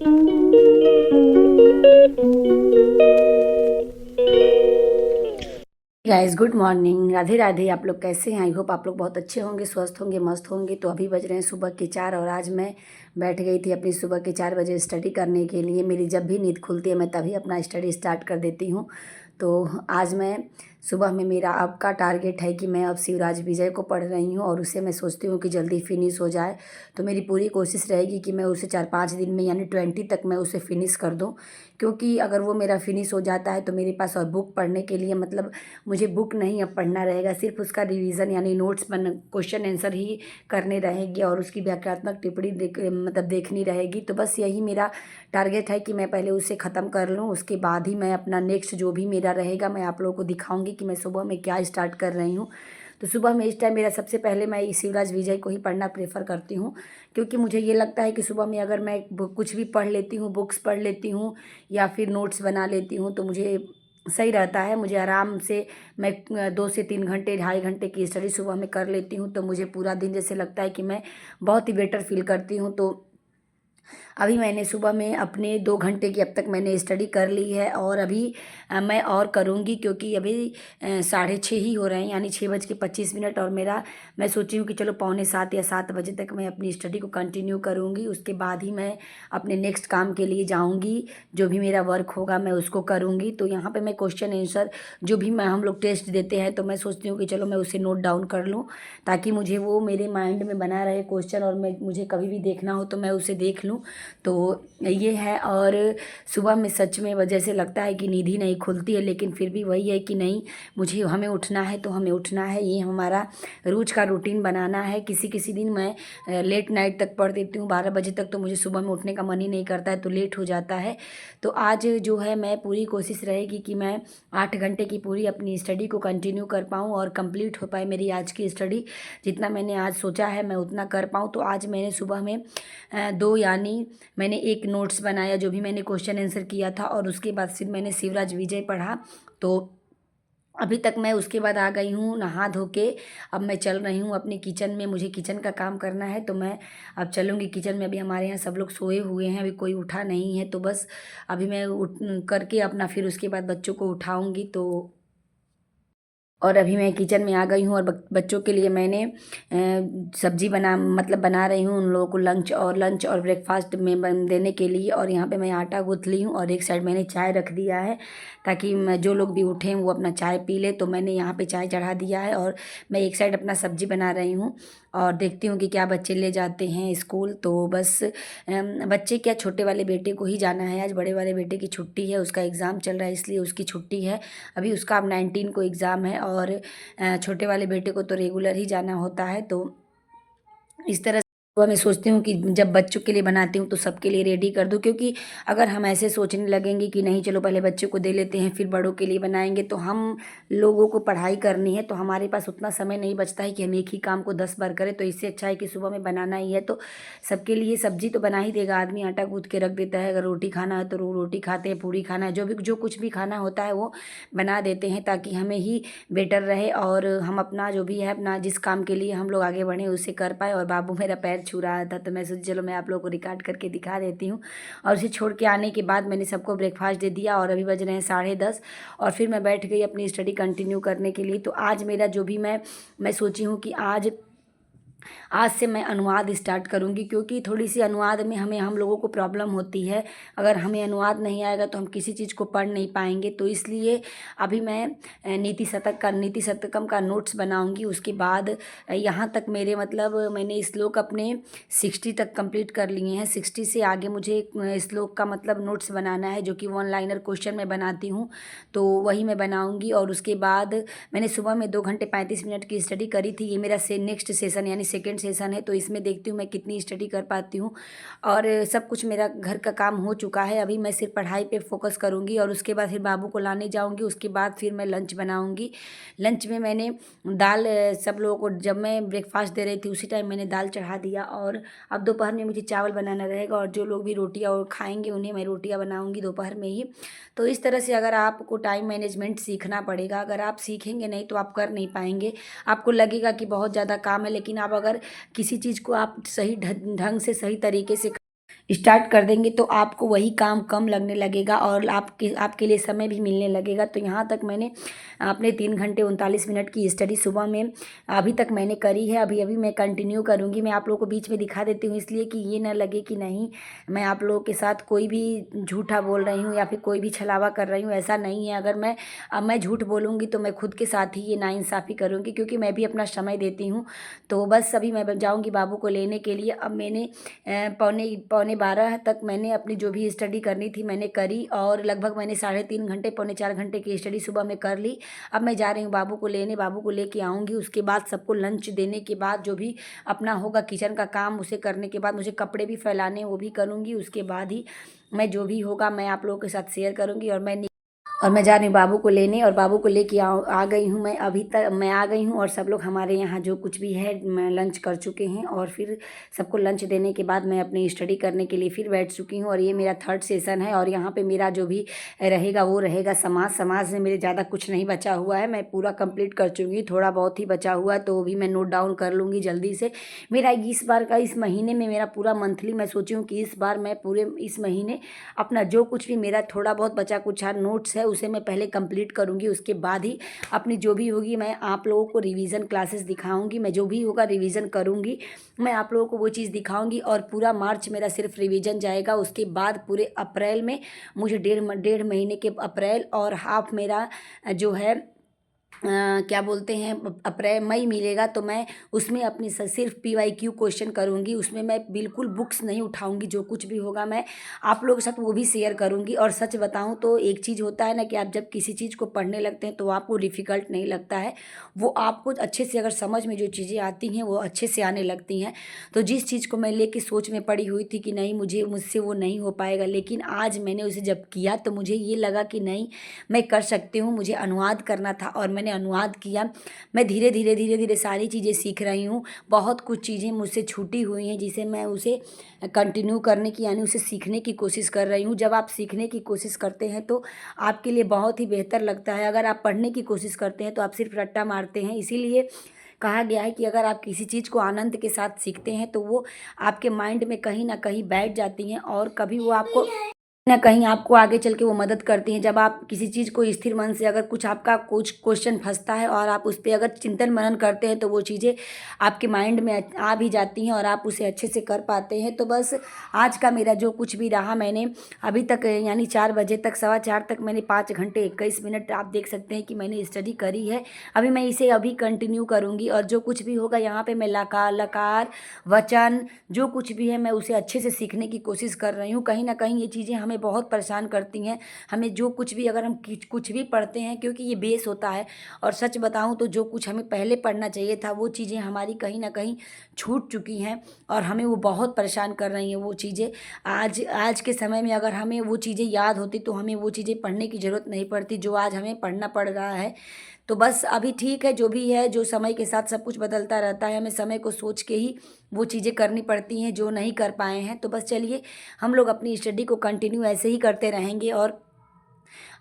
Guys good morning, Radhe Radhe. आप लोग कैसे हैं? आई होप आप लोग बहुत अच्छे होंगे, स्वस्थ होंगे, मस्त होंगे। तो अभी बज रहे हैं सुबह के 4 और आज मैं बैठ गई थी अपनी सुबह के 4 बजे स्टडी करने के लिए। मेरी जब भी नींद खुलती है मैं तभी अपना स्टडी स्टार्ट कर देती हूँ। तो आज मैं सुबह में मेरा अब का टारगेट है कि मैं अब शिवराज विजय को पढ़ रही हूँ और उसे मैं सोचती हूँ कि जल्दी फिनिश हो जाए। तो मेरी पूरी कोशिश रहेगी कि मैं उसे 4-5 दिन में यानी 20 तक मैं उसे फिनिश कर दूँ, क्योंकि अगर वो मेरा फिनिश हो जाता है तो मेरे पास और बुक पढ़ने के लिए मतलब मुझे बुक नहीं अब पढ़ना रहेगा, सिर्फ उसका रिवीजन यानी नोट्स बन क्वेश्चन आंसर ही करने रहेंगे और उसकी व्याख्यात्मक टिप्पणी मतलब देखनी रहेगी। तो बस यही मेरा टारगेट है कि मैं पहले उसे ख़त्म कर लूँ, उसके बाद ही मैं अपना नेक्स्ट जो भी मेरा रहेगा मैं आप लोगों को दिखाऊंगी कि मैं सुबह में क्या स्टार्ट कर रही हूँ। तो सुबह में इस टाइम मेरा सबसे पहले मैं शिवराज विजय को ही पढ़ना प्रेफर करती हूँ, क्योंकि मुझे ये लगता है कि सुबह में अगर मैं कुछ भी पढ़ लेती हूँ, बुक्स पढ़ लेती हूँ या फिर नोट्स बना लेती हूँ तो मुझे सही रहता है। मुझे आराम से मैं 2 से 3 घंटे 2.5 घंटे की स्टडी सुबह में कर लेती हूँ तो मुझे पूरा दिन जैसे लगता है कि मैं बहुत ही बेटर फील करती हूँ। तो अभी मैंने सुबह में अपने 2 घंटे की अब तक मैंने स्टडी कर ली है और अभी मैं और करूँगी, क्योंकि अभी 6:30 ही हो रहे हैं यानी 6:25 और मेरा मैं सोची हूँ कि चलो 6:45 या 7 बजे तक मैं अपनी स्टडी को कंटिन्यू करूँगी। उसके बाद ही मैं अपने नेक्स्ट काम के लिए जाऊँगी, जो भी मेरा वर्क होगा मैं उसको करूँगी। तो यहाँ पे मैं क्वेश्चन आंसर जो भी मैं हम लोग टेस्ट देते हैं तो मैं सोचती हूँ कि चलो मैं उसे नोट डाउन कर लूँ, ताकि मुझे वो मेरे माइंड में बना रहे क्वेश्चन और मैं मुझे कभी भी देखना हो तो मैं उसे देख लूँ। तो ये है। और सुबह में सच में वजह से लगता है कि नींद ही नहीं खुलती है, लेकिन फिर भी वही है कि नहीं, मुझे हमें उठना है तो हमें उठना है। ये हमारा रोज का रूटीन बनाना है। किसी किसी दिन मैं लेट नाइट तक पढ़ देती हूँ, 12 बजे तक, तो मुझे सुबह में उठने का मन ही नहीं करता है तो लेट हो जाता है। तो आज जो है मैं पूरी कोशिश रहेगी कि मैं 8 घंटे की पूरी अपनी स्टडी को कंटिन्यू कर पाऊँ और कंप्लीट हो पाए मेरी आज की स्टडी। जितना मैंने आज सोचा है मैं उतना कर पाऊँ। तो आज मैंने सुबह में दो यानी मैंने एक नोट्स बनाया जो भी मैंने क्वेश्चन आंसर किया था और उसके बाद फिर मैंने शिवराज विजय पढ़ा। तो अभी तक मैं उसके बाद आ गई हूँ नहा धो के। अब मैं चल रही हूँ अपने किचन में, मुझे किचन का काम करना है तो मैं अब चलूँगी किचन में। अभी हमारे यहाँ सब लोग सोए हुए हैं, अभी कोई उठा नहीं है, तो बस अभी मैं उठ करके अपना फिर उसके बाद बच्चों को उठाऊँगी। तो और अभी मैं किचन में आ गई हूँ और बच्चों के लिए मैंने सब्जी बना रही हूँ उन लोगों को लंच और ब्रेकफास्ट में देने के लिए। और यहाँ पे मैं आटा गूँथ ली हूँ और एक साइड मैंने चाय रख दिया है, ताकि जो लोग भी उठें वो अपना चाय पी ले। तो मैंने यहाँ पे चाय चढ़ा दिया है और मैं एक साइड अपना सब्जी बना रही हूँ और देखती हूँ कि क्या बच्चे ले जाते हैं स्कूल। तो बस बच्चे क्या, छोटे वाले बेटे को ही जाना है आज, बड़े वाले बेटे की छुट्टी है, उसका एग्ज़ाम चल रहा है इसलिए उसकी छुट्टी है। अभी उसका अब 19 को एग्ज़ाम है और छोटे वाले बेटे को तो रेगुलर ही जाना होता है। तो इस तरह से सुबह मैं सोचती हूँ कि जब बच्चों के लिए बनाती हूँ तो सबके लिए रेडी कर दूँ, क्योंकि अगर हम ऐसे सोचने लगेंगे कि नहीं चलो पहले बच्चों को दे लेते हैं फिर बड़ों के लिए बनाएंगे, तो हम लोगों को पढ़ाई करनी है तो हमारे पास उतना समय नहीं बचता है कि हम एक ही काम को 10 बार करें। तो इससे अच्छा है कि सुबह में बनाना ही है तो सबके लिए सब्जी तो बना ही देगा आदमी, आटा गूँथ के रख देता है। अगर रोटी खाना है तो रोटी खाते हैं, पूरी खाना है, जो कुछ भी खाना होता है वो बना देते हैं, ताकि हमें ही बेटर रहे और हम अपना जो भी है अपना जिस काम के लिए हम लोग आगे बढ़े उसे कर पाए। और बाबू मेरा पैर छू रहा था तो मैं सोची चलो मैं आप लोगों को रिकॉर्ड करके दिखा देती हूँ। और उसे छोड़ के आने के बाद मैंने सबको ब्रेकफास्ट दे दिया और अभी बज रहे हैं 10:30 और फिर मैं बैठ गई अपनी स्टडी कंटिन्यू करने के लिए। तो आज मेरा जो भी मैं सोची हूँ कि आज से मैं अनुवाद स्टार्ट करूँगी, क्योंकि थोड़ी सी अनुवाद में हम लोगों को प्रॉब्लम होती है। अगर हमें अनुवाद नहीं आएगा तो हम किसी चीज़ को पढ़ नहीं पाएंगे। तो इसलिए अभी मैं नीति शतकम का नोट्स बनाऊँगी। उसके बाद यहाँ तक मेरे मतलब मैंने श्लोक अपने 60 तक कंप्लीट कर लिए हैं। 60 से आगे मुझे श्लोक का मतलब नोट्स बनाना है, जो कि 1 लाइनर क्वेश्चन मैं बनाती हूँ तो वही मैं बनाऊँगी। और उसके बाद मैंने सुबह में 2 घंटे 35 मिनट की स्टडी करी थी। ये मेरा नेक्स्ट सेशन यानी सेकेंड सेशन है, तो इसमें देखती हूँ मैं कितनी स्टडी कर पाती हूँ। और सब कुछ मेरा घर का काम हो चुका है, अभी मैं सिर्फ पढ़ाई पे फोकस करूँगी और उसके बाद फिर बाबू को लाने जाऊँगी। उसके बाद फिर मैं लंच बनाऊँगी। लंच में मैंने दाल सब लोगों को जब मैं ब्रेकफास्ट दे रही थी उसी टाइम मैंने दाल चढ़ा दिया। और अब दोपहर में मुझे चावल बनाना रहेगा और जो लोग भी रोटियाँ और खाएंगे उन्हें मैं रोटियाँ बनाऊँगी दोपहर में ही। तो इस तरह से अगर आपको टाइम मैनेजमेंट सीखना पड़ेगा, अगर आप सीखेंगे नहीं तो आप कर नहीं पाएंगे। आपको लगेगा कि बहुत ज़्यादा काम है, लेकिन आप अगर किसी चीज़ को आप सही ढंग से सही तरीके से स्टार्ट कर देंगे तो आपको वही काम कम लगने लगेगा और आपके लिए समय भी मिलने लगेगा। तो यहाँ तक मैंने अपने 3 घंटे 39 मिनट की स्टडी सुबह में अभी तक मैंने करी है। अभी अभी मैं कंटिन्यू करूँगी। मैं आप लोगों को बीच में दिखा देती हूँ इसलिए कि ये ना लगे कि नहीं मैं आप लोगों के साथ कोई भी झूठा बोल रही हूँ या फिर कोई भी छलावा कर रही हूँ, ऐसा नहीं है। अगर मैं झूठ बोलूँगी तो मैं खुद के साथ ही ये नाइंसाफ़ी करूँगी, क्योंकि मैं भी अपना समय देती हूँ। तो बस अभी मैं जाऊँगी बाबू को लेने के लिए। अब मैंने पौने पौने 12 तक मैंने अपनी जो भी स्टडी करनी थी मैंने करी और लगभग मैंने 3.5 घंटे पौने 4 घंटे की स्टडी सुबह में कर ली। अब मैं जा रही हूँ बाबू को लेने, बाबू को लेके आऊँगी। उसके बाद सबको लंच देने के बाद जो भी अपना होगा किचन का काम उसे करने के बाद मुझे कपड़े भी फैलाने वो भी करूँगी। उसके बाद ही मैं जो भी होगा मैं आप लोगों के साथ शेयर करूँगी। और मैं जा रही हूँ बाबू को लेने और बाबू को लेके आ गई हूँ। मैं अभी तक मैं आ गई हूँ और सब लोग हमारे यहाँ जो कुछ भी है मैं लंच कर चुके हैं और फिर सबको लंच देने के बाद मैं अपनी स्टडी करने के लिए फिर बैठ चुकी हूँ। और ये मेरा 3rd सेशन है और यहाँ पे मेरा जो भी रहेगा वो रहेगा समाज में मेरे ज़्यादा कुछ नहीं बचा हुआ है, मैं पूरा कंप्लीट कर चुकी हूँ। थोड़ा बहुत ही बचा हुआ है तो वो भी मैं नोट डाउन कर लूँगी जल्दी से। मेरा इस बार का इस महीने में मेरा पूरा मंथली मैं सोची हूँ कि इस बार मैं पूरे इस महीने अपना जो कुछ भी मेरा थोड़ा बहुत बचा कुछ नोट्स है उसे मैं पहले कंप्लीट करूँगी। उसके बाद ही अपनी जो भी होगी मैं आप लोगों को रिवीजन क्लासेस दिखाऊंगी। मैं जो भी होगा रिवीजन करूँगी, मैं आप लोगों को वो चीज़ दिखाऊंगी। और पूरा मार्च मेरा सिर्फ रिवीजन जाएगा। उसके बाद पूरे अप्रैल में मुझे डेढ़ महीने के अप्रैल और हाफ मेरा जो है क्या बोलते हैं अप्रैल मई मिलेगा। तो मैं उसमें अपनी सिर्फ PYQ क्वेश्चन करूँगी। उसमें मैं बिल्कुल बुक्स नहीं उठाऊँगी। जो कुछ भी होगा मैं आप लोगों के साथ वो भी शेयर करूँगी। और सच बताऊँ तो एक चीज़ होता है ना कि आप जब किसी चीज़ को पढ़ने लगते हैं तो आपको डिफ़िकल्ट नहीं लगता है, वो आपको अच्छे से अगर समझ में जो चीज़ें आती हैं वो अच्छे से आने लगती हैं। तो जिस चीज़ को मैं लेके सोच में पड़ी हुई थी कि नहीं मुझसे वो नहीं हो पाएगा, लेकिन आज मैंने उसे जब किया तो मुझे ये लगा कि नहीं मैं कर सकती हूँ। मुझे अनुवाद करना था और मैंने अनुवाद किया। मैं धीरे धीरे सारी चीज़ें सीख रही हूँ। बहुत कुछ चीज़ें मुझसे छूटी हुई हैं जिसे मैं उसे कंटिन्यू करने की यानी उसे सीखने की कोशिश कर रही हूँ। जब आप सीखने की कोशिश करते हैं तो आपके लिए बहुत ही बेहतर लगता है। अगर आप पढ़ने की कोशिश करते हैं तो आप सिर्फ रट्टा मारते हैं। इसीलिए कहा गया है कि अगर आप किसी चीज़ को आनंद के साथ सीखते हैं तो वो आपके माइंड में कहीं ना कहीं बैठ जाती हैं और कभी वो आपको ना कहीं आपको आगे चल के वो मदद करती हैं। जब आप किसी चीज़ को स्थिर मन से अगर कुछ आपका कुछ क्वेश्चन फंसता है और आप उस पर अगर चिंतन मनन करते हैं तो वो चीज़ें आपके माइंड में आ भी जाती हैं और आप उसे अच्छे से कर पाते हैं। तो बस आज का मेरा जो कुछ भी रहा मैंने अभी तक यानी 4 बजे तक 4:15 तक मैंने 5 घंटे 21 मिनट आप देख सकते हैं कि मैंने स्टडी करी है। अभी मैं इसे अभी कंटिन्यू करूँगी और जो कुछ भी होगा यहाँ पर मैं लकार वचन जो कुछ भी है मैं उसे अच्छे से सीखने की कोशिश कर रही हूँ। कहीं ना कहीं ये चीज़ें हमें बहुत परेशान करती हैं। हमें जो कुछ भी अगर हम कुछ भी पढ़ते हैं क्योंकि ये बेस होता है। और सच बताऊं तो जो कुछ हमें पहले पढ़ना चाहिए था वो चीज़ें हमारी कहीं ना कहीं छूट चुकी हैं और हमें वो बहुत परेशान कर रही हैं वो चीज़ें। आज के समय में अगर हमें वो चीज़ें याद होती तो हमें वो चीज़ें पढ़ने की ज़रूरत नहीं पड़ती जो आज हमें पढ़ना पड़ रहा है। तो बस अभी ठीक है जो भी है, जो समय के साथ सब कुछ बदलता रहता है, हमें समय को सोच के ही वो चीज़ें करनी पड़ती हैं जो नहीं कर पाए हैं। तो बस चलिए हम लोग अपनी स्टडी को कंटिन्यू ऐसे ही करते रहेंगे। और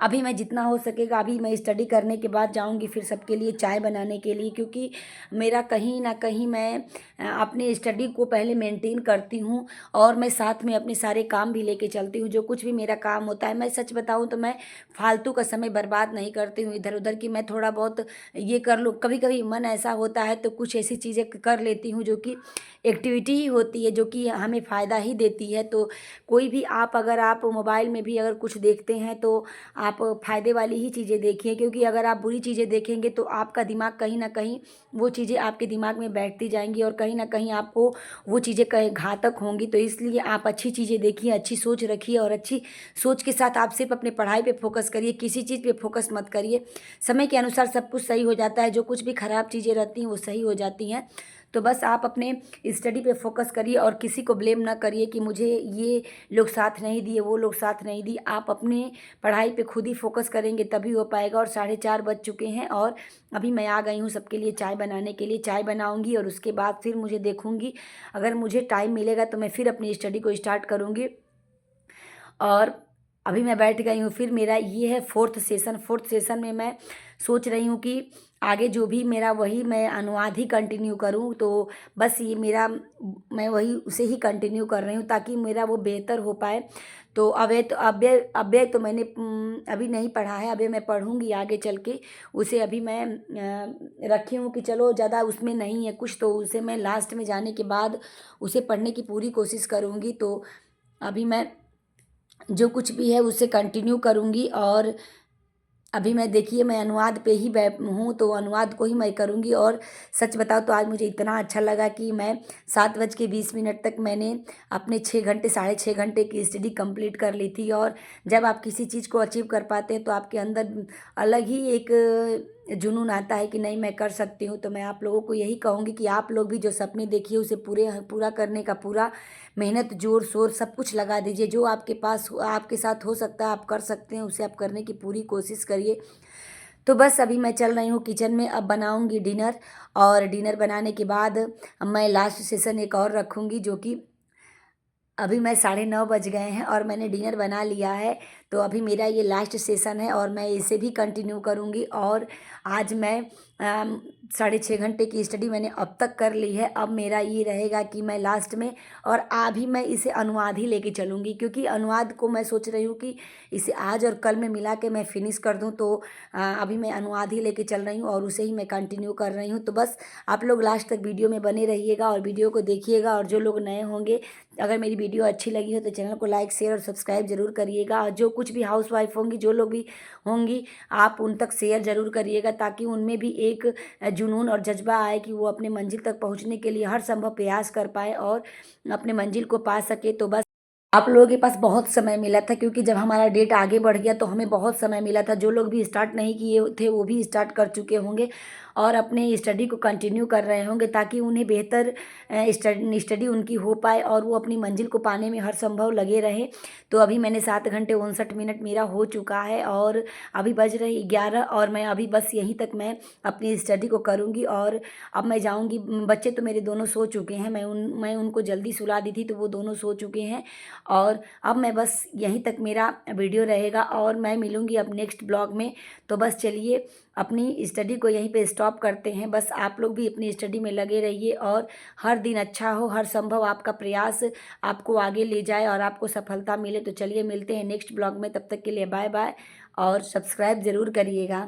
अभी मैं जितना हो सकेगा अभी मैं स्टडी करने के बाद जाऊंगी फिर सबके लिए चाय बनाने के लिए, क्योंकि मेरा कहीं ना कहीं मैं अपने स्टडी को पहले मेंटेन करती हूँ और मैं साथ में अपने सारे काम भी लेके चलती हूँ। जो कुछ भी मेरा काम होता है मैं सच बताऊँ तो मैं फालतू का समय बर्बाद नहीं करती हूँ इधर उधर की। मैं थोड़ा बहुत ये कर लूँ, कभी कभी मन ऐसा होता है तो कुछ ऐसी चीज़ें कर लेती हूँ जो कि एक्टिविटी ही होती है जो कि हमें फ़ायदा ही देती है। तो कोई भी अगर आप मोबाइल में भी अगर कुछ देखते हैं तो आप फ़ायदे वाली ही चीज़ें देखिए, क्योंकि अगर आप बुरी चीज़ें देखेंगे तो आपका दिमाग कहीं ना कहीं वो चीज़ें आपके दिमाग में बैठती जाएंगी और कहीं ना कहीं आपको वो चीज़ें कहीं घातक होंगी। तो इसलिए आप अच्छी चीज़ें देखिए, अच्छी सोच रखिए और अच्छी सोच के साथ आप सिर्फ अपने पढ़ाई पे फोकस करिए, किसी चीज़ पे फोकस मत करिए। समय के अनुसार सब कुछ सही हो जाता है, जो कुछ भी ख़राब चीज़ें रहती हैं वो सही हो जाती हैं। तो बस आप अपने स्टडी पे फोकस करिए और किसी को ब्लेम ना करिए कि मुझे ये लोग साथ नहीं दिए वो लोग साथ नहीं दिए। आप अपने पढ़ाई पे खुद ही फोकस करेंगे तभी हो पाएगा। और 4:30 बज चुके हैं और अभी मैं आ गई हूँ सबके लिए चाय बनाने के लिए। चाय बनाऊँगी और उसके बाद फिर मुझे देखूँगी, अगर मुझे टाइम मिलेगा तो मैं फिर अपनी स्टडी को स्टार्ट करूँगी। और अभी मैं बैठ गई हूँ, फिर मेरा ये है 4th सेशन। 4th सेशन में मैं सोच रही हूँ कि आगे जो भी मेरा वही मैं अनुवाद ही कंटिन्यू करूँ। तो बस ये मेरा मैं वही उसे ही कंटिन्यू कर रही हूँ ताकि मेरा वो बेहतर हो पाए। तो अव्यय तो मैंने अभी नहीं पढ़ा है, अभी मैं पढ़ूँगी आगे चल के। उसे अभी मैं रखी हूँ कि चलो ज़्यादा उसमें नहीं है कुछ, तो उसे मैं लास्ट में जाने के बाद उसे पढ़ने की पूरी कोशिश करूँगी। तो अभी मैं जो कुछ भी है उसे कंटिन्यू करूँगी। और अभी मैं देखिए मैं अनुवाद पे ही हूँ, तो अनुवाद को ही मैं करूँगी। और सच बताऊँ तो आज मुझे इतना अच्छा लगा कि मैं 7:20 तक मैंने अपने 6 घंटे 6.5 घंटे की स्टडी कंप्लीट कर ली थी। और जब आप किसी चीज़ को अचीव कर पाते हैं तो आपके अंदर अलग ही एक जुनून आता है कि नहीं मैं कर सकती हूँ। तो मैं आप लोगों को यही कहूँगी कि आप लोग भी जो सपने देखिए उसे पूरा करने का पूरा मेहनत जोर शोर सब कुछ लगा दीजिए। जो आपके पास आपके साथ हो सकता है आप कर सकते हैं, उसे आप करने की पूरी कोशिश करिए। तो बस अभी मैं चल रही हूँ किचन में, अब बनाऊँगी डिनर। और डिनर बनाने के बाद मैं लास्ट सेशन एक और रखूँगी, जो कि अभी मैं 9:30 बज गए हैं और मैंने डिनर बना लिया है। तो अभी मेरा ये लास्ट सेशन है और मैं इसे भी कंटिन्यू करूँगी। और आज मैं 6.5 घंटे की स्टडी मैंने अब तक कर ली है। अब मेरा ये रहेगा कि मैं लास्ट में और अभी मैं इसे अनुवाद ही लेके चलूँगी, क्योंकि अनुवाद को मैं सोच रही हूँ कि इसे आज और कल में मिला के मैं फिनिश कर दूँ। तो अभी मैं अनुवाद ही लेके चल रही हूँ और उसे ही मैं कंटिन्यू कर रही हूँ। तो बस आप लोग लास्ट तक वीडियो में बने रहिएगा और वीडियो को देखिएगा। और जो लोग नए होंगे, अगर मेरी वीडियो अच्छी लगी हो तो चैनल को लाइक शेयर और सब्सक्राइब जरूर करिएगा। और जो कुछ भी हाउसवाइफ होंगी, जो लोग भी होंगी, आप उन तक शेयर ज़रूर करिएगा ताकि उनमें भी एक जुनून और जज्बा आए कि वो अपने मंजिल तक पहुंचने के लिए हर संभव प्रयास कर पाए और अपने मंजिल को पा सके। तो बस आप लोगों के पास बहुत समय मिला था, क्योंकि जब हमारा डेट आगे बढ़ गया तो हमें बहुत समय मिला था। जो लोग भी स्टार्ट नहीं किए थे वो भी स्टार्ट कर चुके होंगे और अपने स्टडी को कंटिन्यू कर रहे होंगे ताकि उन्हें बेहतर स्टडी उनकी हो पाए और वो अपनी मंजिल को पाने में हर संभव लगे रहें। तो अभी मैंने 7 घंटे 59 मिनट मेरा हो चुका है और अभी बज रही 11 और मैं अभी बस यहीं तक मैं अपनी स्टडी को करूँगी। और अब मैं जाऊँगी। बच्चे तो मेरे दोनों सो चुके हैं, मैं उनको जल्दी सुला दी थी तो वो दोनों सो चुके हैं। और अब मैं बस यहीं तक मेरा वीडियो रहेगा और मैं मिलूँगी अब नेक्स्ट ब्लॉग में। तो बस चलिए अपनी स्टडी को यहीं पे स्टॉप करते हैं। बस आप लोग भी अपनी स्टडी में लगे रहिए और हर दिन अच्छा हो, हर संभव आपका प्रयास आपको आगे ले जाए और आपको सफलता मिले। तो चलिए मिलते हैं नेक्स्ट ब्लॉग में, तब तक के लिए बाय बाय और सब्सक्राइब ज़रूर करिएगा।